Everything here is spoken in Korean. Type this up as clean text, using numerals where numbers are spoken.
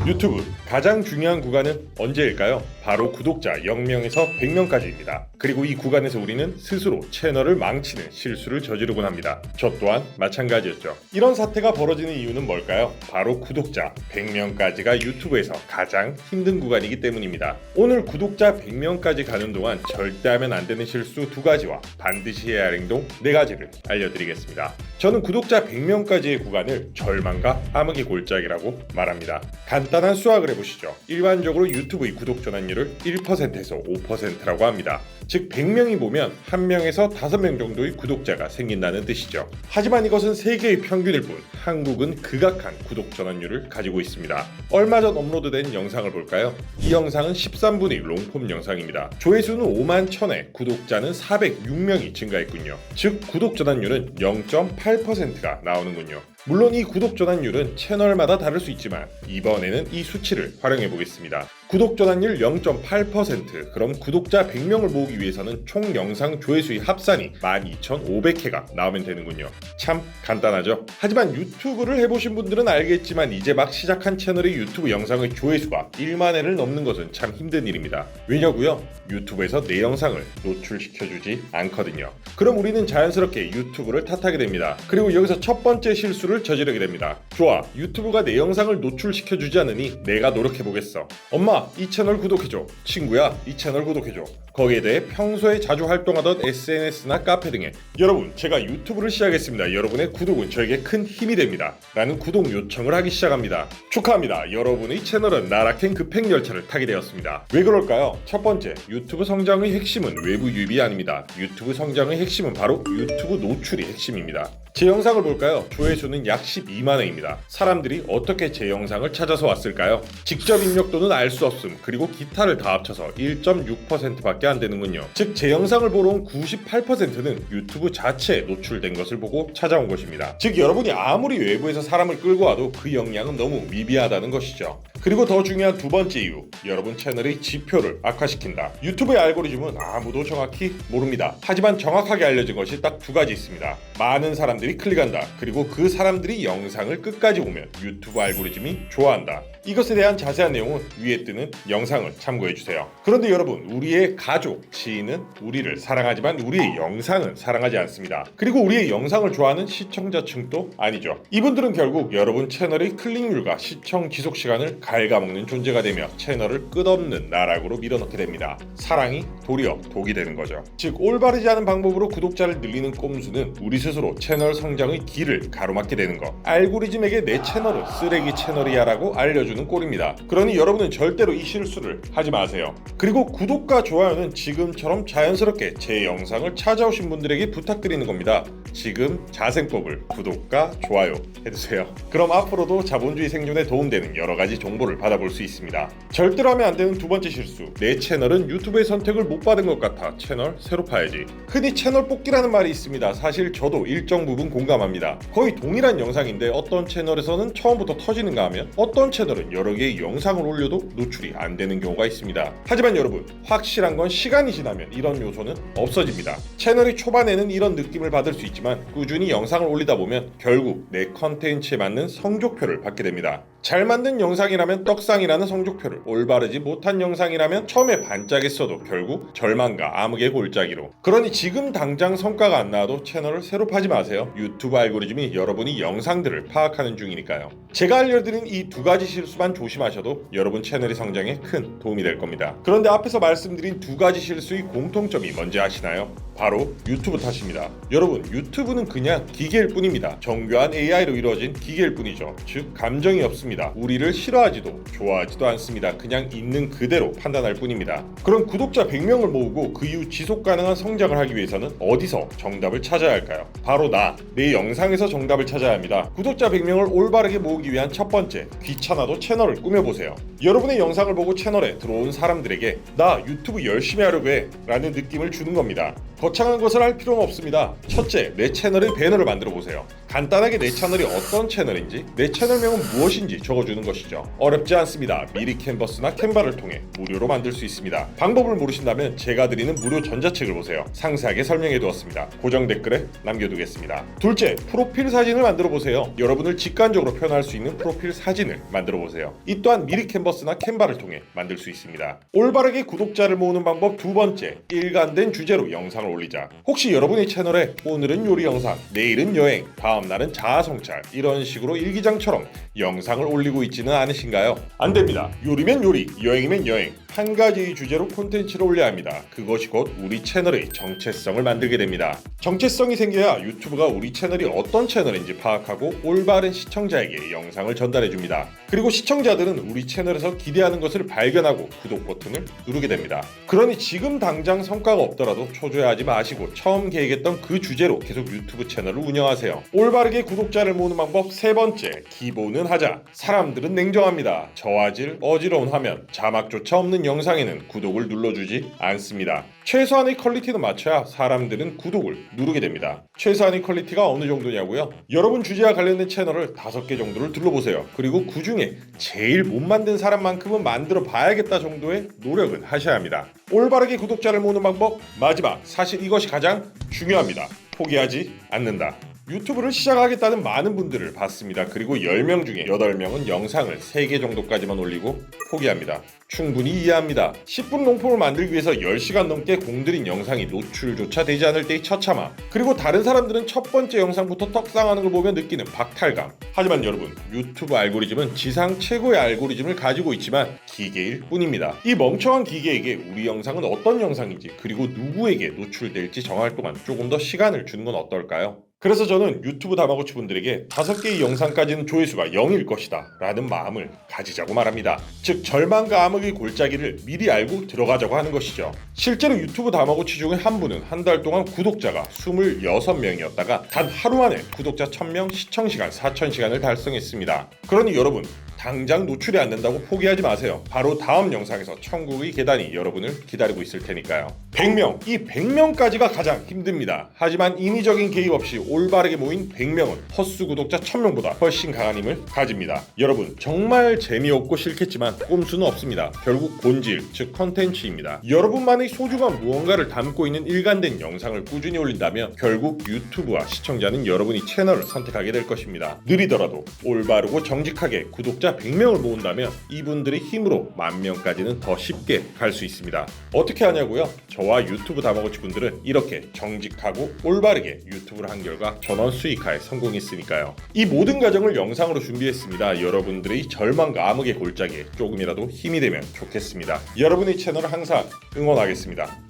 유튜브 가장 중요한 구간은 언제일까요? 바로 구독자 0명에서 100명까지입니다. 그리고 이 구간에서 우리는 스스로 채널을 망치는 실수를 저지르곤 합니다. 저 또한 마찬가지였죠. 이런 사태가 벌어지는 이유는 뭘까요? 바로 구독자 100명까지가 유튜브에서 가장 힘든 구간이기 때문입니다. 오늘 구독자 100명까지 가는 동안 절대 하면 안 되는 실수 2가지와 반드시 해야 할 행동 4가지를 알려드리겠습니다. 저는 구독자 100명까지의 구간을 절망과 암흑의 골짜기라고 말합니다. 간단한 수학을 해보시죠. 일반적으로 유튜브의 구독 전환율을 1%에서 5%라고 합니다. 즉 100명이 보면 1명에서 5명 정도의 구독자가 생긴다는 뜻이죠. 하지만 이것은 세계의 평균일 뿐 한국은 극악한 구독 전환율을 가지고 있습니다. 얼마 전 업로드된 영상을 볼까요? 이 영상은 13분의 롱폼 영상입니다. 조회수는 5만 1000회, 구독자는 406명이 증가했군요. 즉 구독 전환율은 0.8%가 나오는군요. 물론 이 구독 전환율은 채널마다 다를 수 있지만 이번에는 이 수치를 활용해 보겠습니다. 구독 전환율 0.8%, 그럼 구독자 100명을 모으기 위해서는 총 영상 조회수의 합산이 12,500회가 나오면 되는군요. 참 간단하죠? 하지만 유튜브를 해보신 분들은 알겠지만 이제 막 시작한 채널의 유튜브 영상의 조회수가 1만 회를 넘는 것은 참 힘든 일입니다. 왜냐고요? 유튜브에서 내 영상을 노출시켜주지 않거든요. 그럼 우리는 자연스럽게 유튜브를 탓하게 됩니다. 그리고 여기서 첫 번째 실수를 저지르게 됩니다. 좋아, 유튜브가 내 영상을 노출시켜주지 않으니 내가 노력해보겠어. 엄마, 이 채널 구독해줘. 친구야, 이 채널 구독해줘. 거기에 대해 평소에 자주 활동하던 SNS나 카페 등에 여러분, 제가 유튜브를 시작했습니다. 여러분의 구독은 저에게 큰 힘이 됩니다. 라는 구독 요청을 하기 시작합니다. 축하합니다. 여러분의 채널은 나락행 급행 열차를 타게 되었습니다. 왜 그럴까요? 첫 번째, 유튜브 성장의 핵심은 외부 유입이 아닙니다. 유튜브 성장의 핵심은 바로 유튜브 노출이 핵심입니다. 제 영상을 볼까요? 조회수는 약 12만 회입니다. 사람들이 어떻게 제 영상을 찾아서 왔을까요? 직접 입력도는 알 수 없음, 그리고 기타를 다 합쳐서 1.6%밖에 안 되는군요. 즉 제 영상을 보러 온 98%는 유튜브 자체에 노출된 것을 보고 찾아온 것입니다. 즉 여러분이 아무리 외부에서 사람을 끌고 와도 그 역량은 너무 미비하다는 것이죠. 그리고 더 중요한 두 번째 이유, 여러분 채널의 지표를 악화시킨다. 유튜브의 알고리즘은 아무도 정확히 모릅니다. 하지만 정확하게 알려진 것이 딱 2가지 있습니다. 많은 사람들이 클릭한다. 그리고 그 사람들이 영상을 끝까지 보면 유튜브 알고리즘이 좋아한다. 이것에 대한 자세한 내용은 위에 뜨는 영상을 참고해주세요. 그런데 여러분, 우리의 가족, 지인은 우리를 사랑하지만 우리의 영상은 사랑하지 않습니다. 그리고 우리의 영상을 좋아하는 시청자층도 아니죠. 이분들은 결국 여러분 채널의 클릭률과 시청 지속 시간을 갉아먹는 존재가 되며 채널을 끝없는 나락으로 밀어넣게 됩니다. 사랑이 도리어 독이 되는 거죠. 즉 올바르지 않은 방법으로 구독자를 늘리는 꼼수는 우리 스스로 채널 성장의 길을 가로막게 되는 것. 알고리즘에게 내 채널은 쓰레기 채널이야 라고 알려주는 꼴입니다. 그러니 여러분은 절대로 이 실수를 하지 마세요. 그리고 구독과 좋아요는 지금처럼 자연스럽게 제 영상을 찾아오신 분들에게 부탁드리는 겁니다. 지금 자생법을 구독과 좋아요 해주세요. 그럼 앞으로도 자본주의 생존에 도움되는 여러가지 정보를 받아볼 수 있습니다. 절대로 하면 안 되는 두 번째 실수, 내 채널은 유튜브의 선택을 못 받은 것 같아 채널 새로 파야지. 흔히 채널 뽑기라는 말이 있습니다. 사실 저도 일정 부분 공감합니다. 거의 동일한 영상인데 어떤 채널에서는 처음부터 터지는가 하면 어떤 채널은 여러 개의 영상을 올려도 노출이 안 되는 경우가 있습니다. 하지만 여러분, 확실한 건 시간이 지나면 이런 요소는 없어집니다. 채널이 초반에는 이런 느낌을 받을 수 있지만 꾸준히 영상을 올리다 보면 결국 내 컨텐츠에 맞는 성적표를 받게 됩니다. 잘 만든 영상이라면 떡상이라는 성적표를, 올바르지 못한 영상이라면 처음에 반짝했어도 결국 절망과 암흑의 골짜기로. 그러니 지금 당장 성과가 안 나와도 채널을 새로 파지 마세요. 유튜브 알고리즘이 여러분이 영상들을 파악하는 중이니까요. 제가 알려드린 이 2가지 실수만 조심하셔도 여러분 채널의 성장에 큰 도움이 될 겁니다. 그런데 앞에서 말씀드린 2가지 실수의 공통점이 뭔지 아시나요? 바로 유튜브 탓입니다. 여러분, 유튜브는 그냥 기계일 뿐입니다. 정교한 AI로 이루어진 기계일 뿐이죠. 즉 감정이 없습니다. 우리를 싫어하지도 좋아하지도 않습니다. 그냥 있는 그대로 판단할 뿐입니다. 그럼 구독자 100명을 모으고 그 이후 지속 가능한 성장을 하기 위해서는 어디서 정답을 찾아야 할까요? 바로 내 영상에서 정답을 찾아야 합니다. 구독자 100명을 올바르게 모으기 위한 첫 번째, 귀찮아도 채널을 꾸며보세요. 여러분의 영상을 보고 채널에 들어온 사람들에게 나 유튜브 열심히 하려고 해 라는 느낌을 주는 겁니다. 거창한 것을 할 필요는 없습니다. 첫째, 내 채널의 배너를 만들어 보세요. 간단하게 내 채널이 어떤 채널인지, 내 채널명은 무엇인지 적어주는 것이죠. 어렵지 않습니다. 미리 캔버스나 캔바를 통해 무료로 만들 수 있습니다. 방법을 모르신다면 제가 드리는 무료 전자책을 보세요. 상세하게 설명해 두었습니다. 고정 댓글에 남겨두겠습니다. 둘째, 프로필 사진을 만들어 보세요. 여러분을 직관적으로 표현할 수 있는 프로필 사진을 만들어 보세요. 이 또한 미리 캔버스나 캔바를 통해 만들 수 있습니다. 올바르게 구독자를 모으는 방법 두 번째, 일관된 주제로 영상을 올리자. 혹시 여러분의 채널에 오늘은 요리 영상, 내일은 여행, 다음 날은 자아성찰 이런 식으로 일기장처럼 영상을 올리고 있지는 않으신가요? 안 됩니다. 요리면 요리, 여행이면 여행, 한 가지 주제로 콘텐츠를 올려야 합니다. 그것이 곧 우리 채널의 정체성을 만들게 됩니다. 정체성이 생겨야 유튜브가 우리 채널이 어떤 채널인지 파악하고 올바른 시청자에게 영상을 전달해줍니다. 그리고 시청자들은 우리 채널에서 기대하는 것을 발견하고 구독 버튼을 누르게 됩니다. 그러니 지금 당장 성과가 없더라도 초조해하지 마시고 처음 계획했던 그 주제로 계속 유튜브 채널을 운영하세요. 올바르게 구독자를 모으는 방법 세 번째, 기본은 하자. 사람들은 냉정합니다. 저화질, 어지러운 화면, 자막조차 없는 영상에는 구독을 눌러주지 않습니다. 최소한의 퀄리티는 맞춰야 사람들은 구독을 누르게 됩니다. 최소한의 퀄리티가 어느 정도냐고요? 여러분 주제와 관련된 채널을 5개 정도를 둘러보세요. 그리고 그 중에 제일 못 만든 사람만큼은 만들어 봐야겠다 정도의 노력은 하셔야 합니다. 올바르게 구독자를 모으는 방법 마지막, 사실 이것이 가장 중요합니다. 포기하지 않는다. 유튜브를 시작하겠다는 많은 분들을 봤습니다. 그리고 10명 중에 8명은 영상을 3개 정도까지만 올리고 포기합니다. 충분히 이해합니다. 10분 롱폼을 만들기 위해서 10시간 넘게 공들인 영상이 노출조차 되지 않을 때의 처참함, 그리고 다른 사람들은 첫 번째 영상부터 떡상하는 걸 보며 느끼는 박탈감. 하지만 여러분, 유튜브 알고리즘은 지상 최고의 알고리즘을 가지고 있지만 기계일 뿐입니다. 이 멍청한 기계에게 우리 영상은 어떤 영상인지, 그리고 누구에게 노출될지 정할 동안 조금 더 시간을 주는 건 어떨까요? 그래서 저는 유튜브 다마고치 분들에게 5개의 영상까지는 조회수가 0일 것이다 라는 마음을 가지자고 말합니다. 즉 절망과 암흑의 골짜기를 미리 알고 들어가자고 하는 것이죠. 실제로 유튜브 다마고치 중에 한 분은 한 달 동안 구독자가 26명이었다가 단 하루 만에 구독자 1000명, 시청시간 4000시간을 달성했습니다. 그러니 여러분, 당장 노출이 안 된다고 포기하지 마세요. 바로 다음 영상에서 천국의 계단이 여러분을 기다리고 있을 테니까요. 100명, 이 100명까지가 가장 힘듭니다. 하지만 인위적인 개입 없이 올바르게 모인 100명은 헛수 구독자 1000명보다 훨씬 강한 힘을 가집니다. 여러분, 정말 재미없고 싫겠지만 꼼수는 없습니다. 결국 본질, 즉 컨텐츠입니다. 여러분만의 소중한 무언가를 담고 있는 일관된 영상을 꾸준히 올린다면 결국 유튜브와 시청자는 여러분이 채널을 선택하게 될 것입니다. 느리더라도 올바르고 정직하게 구독자 100명을 모은다면 이분들의 힘으로 10,000명까지는 더 쉽게 갈 수 있습니다. 어떻게 하냐고요? 저와 유튜브 다마고치 분들은 이렇게 정직하고 올바르게 유튜브를 한 결과 전원 수익화에 성공했으니까요. 이 모든 과정을 영상으로 준비했습니다. 여러분들의 절망과 암흑의 골짜기에 조금이라도 힘이 되면 좋겠습니다. 여러분의 채널을 항상 응원하겠습니다.